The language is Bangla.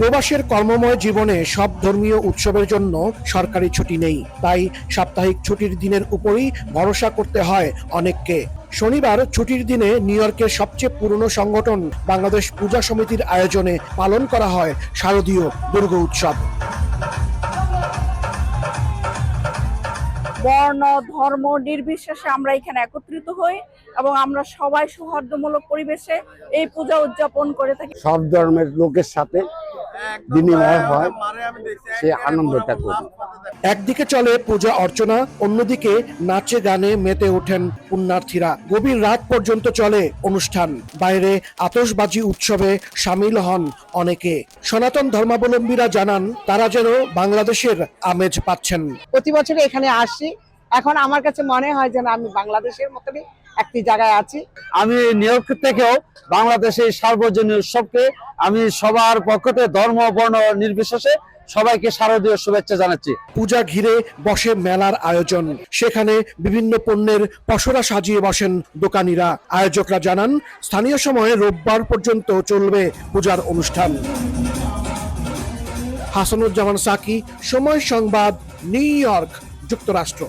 প্রবাসের কর্মময় জীবনে সব ধর্মীয় উৎসবের জন্য সরকারি ছুটি নেই, তাই সাপ্তাহিক ছুটির দিনের উপরই ভরসা করতে হয় অনেককে। শনিবার ছুটির দিনে নিউ ইয়র্কের সবচেয়ে পুরনো সংগঠন বাংলাদেশ পূজা সমিতির আয়োজনে পালন করা হয় শারদীয় দুর্গা উৎসব। বর্ণ ধর্ম নির্বিশেষে আমরা এখানে একত্রিত হই এবং আমরা সবাই সৌহার্দ্যমূলক পরিবেশে এই পূজা উদযাপন করে থাকি। সব ধর্মের লোকের সাথে বিনিময় হয়, সে আনন্দটা করি। একদিকে চলে পূজা অর্চনা, অন্যদিকে নাচে গানে মেতে ওঠেন পুণ্যার্থীরা। গভীর রাত পর্যন্ত চলে অনুষ্ঠান, বাইরে আতশবাজি উৎসবে সামিল হন অনেকে। সনাতন ধর্মাবলম্বীরা জানান তারা যেন বাংলাদেশের আমেজ পাচ্ছেন। প্রতি বছর এখানে আসি, এখন আমার কাছে মনে হয় যেন আমি বাংলাদেশের মতনই একটি জায়গায় আছি। আমি নিউ ইয়র্ক থেকেও বাংলাদেশের সার্বজনীন উৎসবকে আমি সবার পক্ষতে ধর্ম বর্ণ নির্বিশেষে সবাইকে শারদীয় শুভেচ্ছা জানাচ্ছি। পূজা ঘিরে বসে মেলার আয়োজন, সেখানে বিভিন্ন পণ্যের পসরা সাজিয়ে বসেন দোকানিরা। আয়োজকরা জানান স্থানীয় সময়ে রোববার পর্যন্ত চলবে পূজার অনুষ্ঠান। হাসানুজ্জামান সাকি, সময় সংবাদ, নিউ ইয়র্ক, যুক্তরাষ্ট্র।